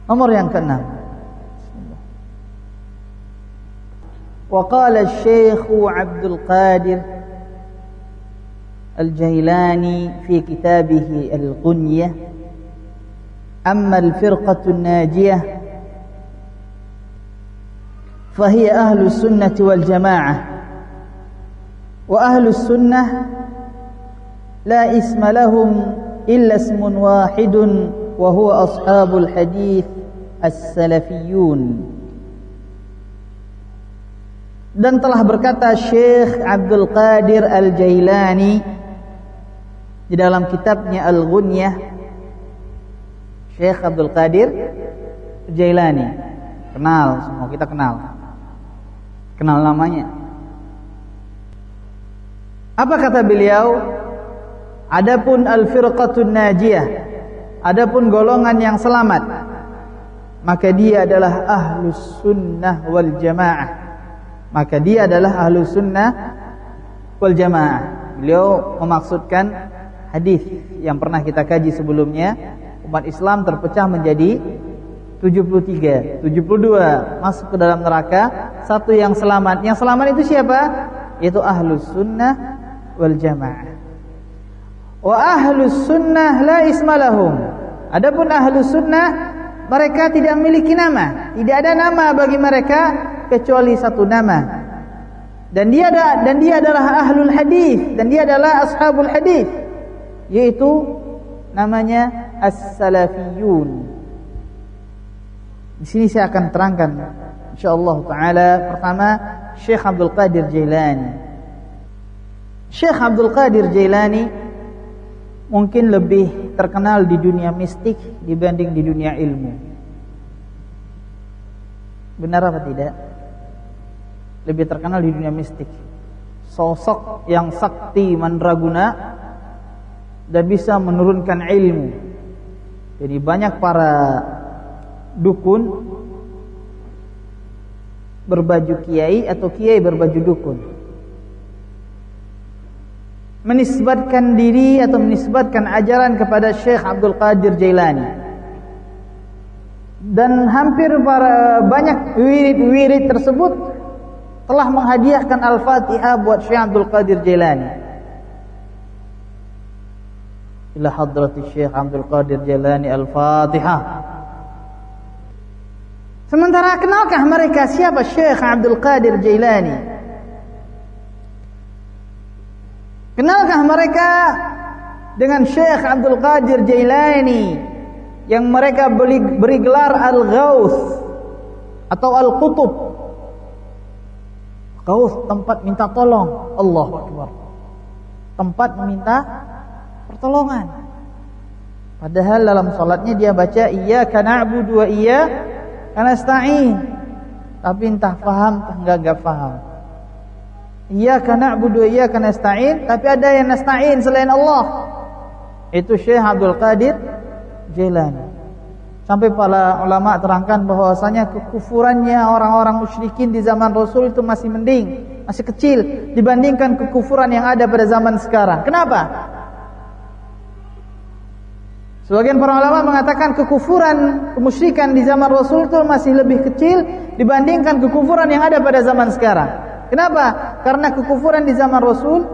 Nomor yang keenam. Wa qala Syekh Abdul Qadir Al-Jailani fi kitabih Al-Ghunyah, amma al-firqatu an-najiyah fahiya ahlu sunnah wal jamaah, wa ahlu sunnah la isma lahum illa ismun wahidun wa huwa ashabul hadith as-salafiyun. Dan telah berkata Syekh Abdul Qadir Al-Jailani di dalam kitabnya Al-Ghunyah. Syekh Abdul Qadir Al-Jailani, kenal semua, kita kenal namanya. Apa kata beliau? Adapun al-firqatun najiyah, adapun golongan yang selamat, maka dia adalah ahlus sunnah wal jamaah. Maka dia adalah ahlus sunnah wal jamaah. Beliau memaksudkan hadis yang pernah kita kaji sebelumnya, umat Islam terpecah menjadi 73, 72 masuk ke dalam neraka, satu yang selamat. Yang selamat itu siapa? Yaitu ahlus sunnah wal jamaah. Wa ahlus sunnah la isma lahum. Adapun ahlus sunnah, mereka tidak memiliki nama. Tidak ada nama bagi mereka kecuali satu nama. Dan dia adalah ahlul hadis, dan dia adalah ashabul hadis, yaitu namanya as-salafiyun. Di sini saya akan terangkan insyaallah taala. Pertama, Syekh Abdul Qadir Jailani. Syekh Abdul Qadir Jailani mungkin lebih terkenal di dunia mistik dibanding di dunia ilmu. Benar apa tidak? Lebih terkenal di dunia mistik. Sosok yang sakti mandraguna dan bisa menurunkan ilmu. Jadi banyak para dukun berbaju kiai atau kiai berbaju dukun menisbatkan diri atau menisbatkan ajaran kepada Syekh Abdul Qadir Jailani. Dan hampir banyak wirid-wirid tersebut telah menghadiahkan Al-Fatihah buat Syekh Abdul Qadir Jailani. Ila hadrati Syekh Abdul Qadir Jailani Al-Fatihah. Sementara kenalkah mereka siapa Syekh Abdul Qadir Jailani? Kenalkah mereka dengan Syekh Abdul Qadir Jailani yang mereka beri gelar Al-Ghauth atau Al-Qutub? Ghauth, tempat minta tolong. Allahu Akbar. Tempat meminta pertolongan. Padahal dalam salatnya dia baca iyyaka na'budu wa iyyaka nasta'in. Tapi entah faham entah enggak faham. Iyyaka na'budu wa iyyaka nasta'in, tapi ada yang nasta'in selain Allah. Itu Syekh Abdul Qadir Jailani. Sampai para ulama terangkan bahwasanya kekufurannya orang-orang musyrikin di zaman Rasul itu masih mending, masih kecil dibandingkan kekufuran yang ada pada zaman sekarang. Kenapa? Sebagian para ulama mengatakan kekufuran, kemusyrikan di zaman Rasul itu masih lebih kecil dibandingkan kekufuran yang ada pada zaman sekarang. Kenapa? Karena kekufuran di zaman Rasul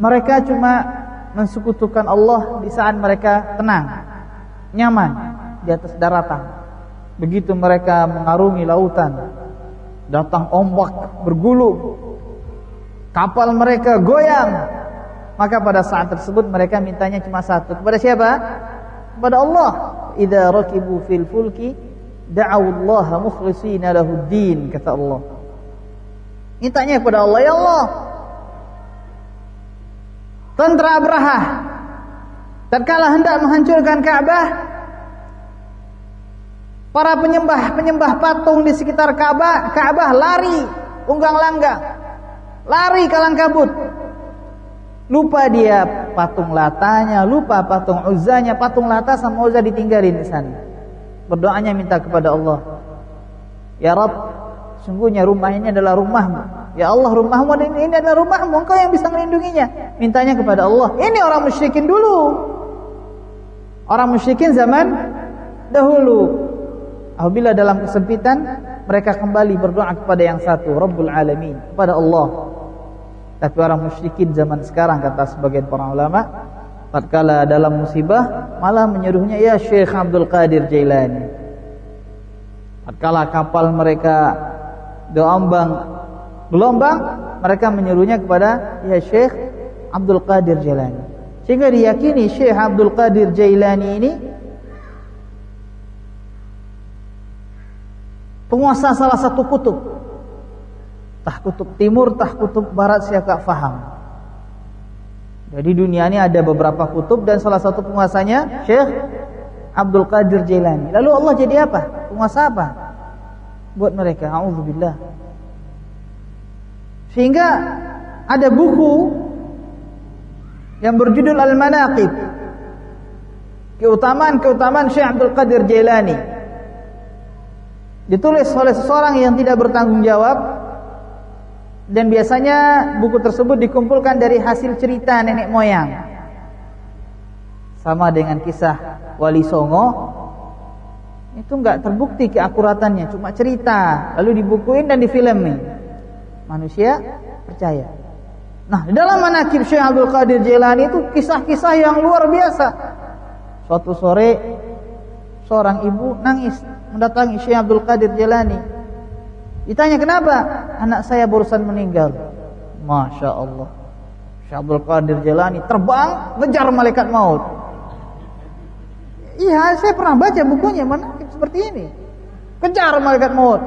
mereka cuma mensekutukan Allah di saat mereka tenang, nyaman di atas daratan. Begitu mereka mengarungi lautan, datang ombak bergulung, kapal mereka goyang, maka pada saat tersebut mereka mintanya cuma satu. Kepada siapa? Kepada Allah. Idza rakibu fil fulki da'u Allah mukhlishina lahuddin, kata Allah. Mintanya kepada Allah, ya Allah, tentara Abraha tatkala hendak menghancurkan Ka'bah, para penyembah patung di sekitar Ka'bah lari unggang-langgang, lari kalang kabut. Lupa dia patung Latanya, lupa patung Uzzanya. Patung Lata sama Uzza ditinggalin di sana. Berdoanya minta kepada Allah, ya Rabb, sungguhnya rumah ini adalah rumahmu. Ya Allah, rumahmu ini adalah rumahmu, Engkau yang bisa melindunginya. Mintanya kepada Allah. Ini orang musyrikin dulu. orang musyrikin zaman dahulu. Apabila dalam kesempitan, mereka kembali berdoa kepada yang satu, Rabbul Alamin, kepada Allah. Tapi orang musyrikin zaman sekarang, kata sebagian para ulama, tatkala dalam musibah malah menyuruhnya ya Syekh Abdul Qadir Jailani. Tatkala kapal mereka gelombang, mereka menyuruhnya kepada ya Syekh Abdul Qadir Jailani. Sehingga diyakini Syekh Abdul Qadir Jailani ini penguasa salah satu kutub. Tah kutub timur, tah kutub barat, saya tak faham. Jadi dunia ini ada beberapa kutub dan salah satu penguasanya Syekh Abdul Qadir Jailani. Lalu Allah jadi apa? Penguasa apa buat mereka? A'udzubillah. Sehingga ada buku yang berjudul Al-Manaqib, keutamaan Syekh Abdul Qadir Jailani, ditulis oleh seseorang yang tidak bertanggung jawab, dan biasanya buku tersebut dikumpulkan dari hasil cerita nenek moyang. Sama dengan kisah Wali Songo, itu enggak terbukti keakuratannya, cuma cerita, lalu dibukuin dan difilmin. Manusia percaya. Nah, di dalam Manaqib Syekh Abdul Qadir Jailani itu kisah-kisah yang luar biasa. Suatu sore seorang ibu nangis mendatangi Syekh Abdul Qadir Jailani. Ditanya kenapa? Anak saya barusan meninggal. Masya Allah. Syekh Abdul Qadir Jailani terbang ngejar malaikat maut. Iya, saya pernah baca bukunya Manaqib seperti ini. Kejar malaikat maut.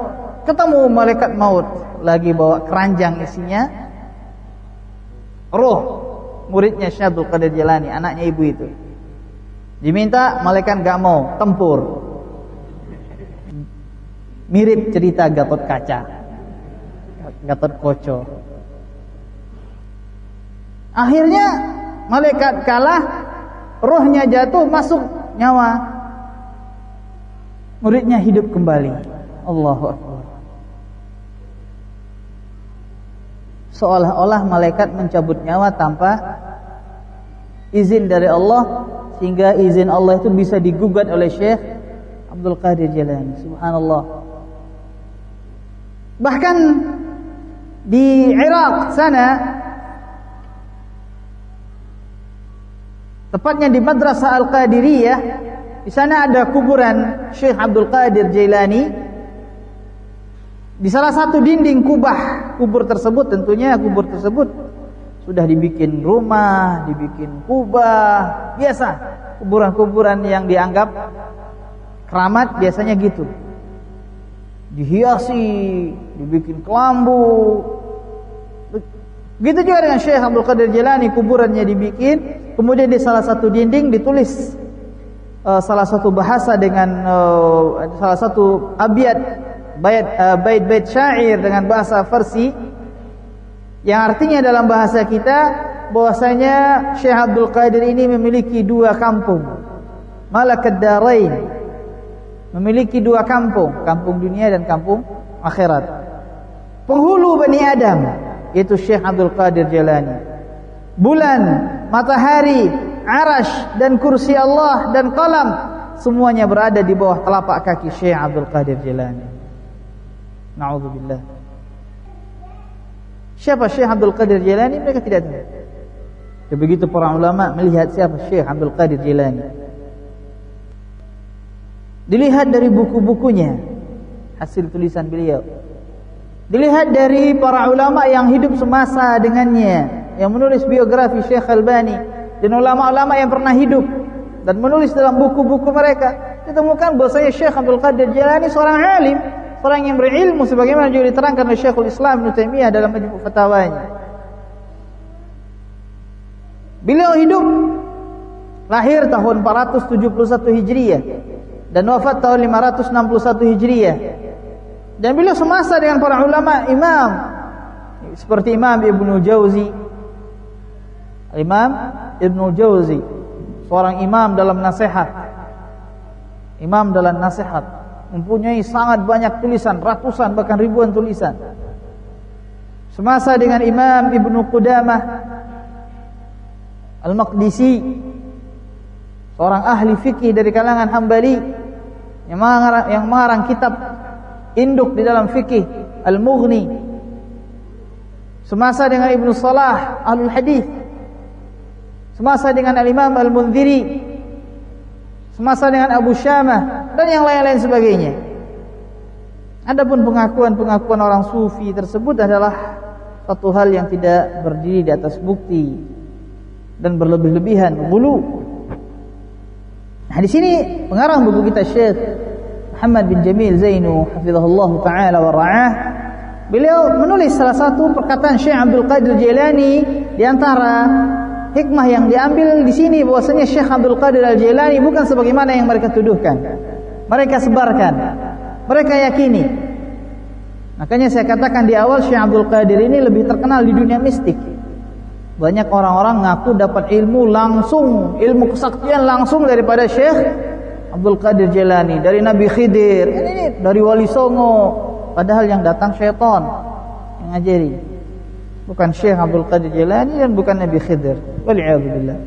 Ketemu malaikat maut lagi bawa keranjang isinya roh muridnya Syekh Abdul Qadir Jailani, anaknya ibu itu. Diminta, malaikat gak mau, tempur. Mirip cerita Gatot Kaca, Gatot Koco. Akhirnya malaikat kalah, rohnya jatuh, masuk nyawa, muridnya hidup kembali. Allahu Akbar. Seolah-olah malaikat mencabut nyawa tanpa izin dari Allah, sehingga izin Allah itu bisa digugat oleh Syekh Abdul Qadir Jailani. Subhanallah. Bahkan di Irak sana, tepatnya di Madrasah Al-Qadiriyah, di sana ada kuburan Syekh Abdul Qadir Jailani. Di salah satu dinding kubur tersebut, tentunya kubur tersebut sudah dibikin rumah, dibikin kubah, biasa kuburan-kuburan yang dianggap keramat biasanya gitu. Dihiasi, dibikin kelambu. Begitu juga dengan Syekh Abdul Qadir Jailani, kuburannya dibikin, kemudian di salah satu dinding ditulis salah satu bahasa dengan salah satu abiyat, bait-bait syair dengan bahasa Farsi, yang artinya dalam bahasa kita bahwasanya Syekh Abdul Qadir ini memiliki dua kampung, Malakad Darain, memiliki dua kampung, kampung dunia dan kampung akhirat. Penghulu Bani Adam yaitu Syekh Abdul Qadir Jailani. Bulan, matahari, arash dan kursi Allah dan qalam, semuanya berada di bawah telapak kaki Syekh Abdul Qadir Jailani. Na'udzubillah. Siapa Syekh Abdul Qadir Jailani? Mereka tidak tahu. Begitu para ulama melihat siapa Syekh Abdul Qadir Jailani, dilihat dari buku-bukunya, hasil tulisan beliau, dilihat dari para ulama yang hidup semasa dengannya, yang menulis biografi Syekh Albani, dan ulama-ulama yang pernah hidup dan menulis dalam buku-buku mereka, ditemukan bahwasanya Syekh Abdul Qadir Jailani seorang alim, orang yang berilmu, sebagaimana juga diterangkan oleh Syekhul Islam Ibnu Taimiyah dalam majmu' fatwanya. Beliau hidup lahir tahun 471 Hijriah dan wafat tahun 561 Hijriah. Dan beliau semasa dengan para ulama imam seperti Imam Ibnu Jauzi. Imam Ibnu Jauzi seorang imam dalam nasihat. Imam dalam nasihat, mempunyai sangat banyak tulisan, ratusan bahkan ribuan tulisan. Semasa dengan Imam Ibnu Qudamah Al-Maqdisi, seorang ahli fikih dari kalangan Hambali yang mengarang kitab induk di dalam fikih Al-Mughni, semasa dengan Ibnu Salah Ahlul Hadis, semasa dengan Al-Imam Al-Munziri, semasa dengan Abu Syamah dan yang lain-lain sebagainya. Adapun pengakuan-pengakuan orang sufi tersebut adalah satu hal yang tidak berdiri di atas bukti dan berlebih-lebihan, ghulu. Nah, di sini pengarang buku kita Syekh Muhammad bin Jamil Zainu hafizahullah taala wa ra'ah, beliau menulis salah satu perkataan Syekh Abdul Qadir Jailani di antara hikmah yang diambil di sini, bahwasanya Syekh Abdul Qadir Al-Jailani bukan sebagaimana yang mereka tuduhkan, mereka sebarkan, mereka yakini. Makanya saya katakan di awal, Syekh Abdul Qadir ini lebih terkenal di dunia mistik. Banyak orang-orang ngaku dapat ilmu langsung, ilmu kesaktian langsung daripada Syekh Abdul Qadir Jailani, dari Nabi Khidir, ini dari Wali Songo, padahal yang datang syaitan yang ngajari, bukan Syekh Abdul Qadir Jailani dan bukan Nabi Khidir. Wal'iyadzubillah.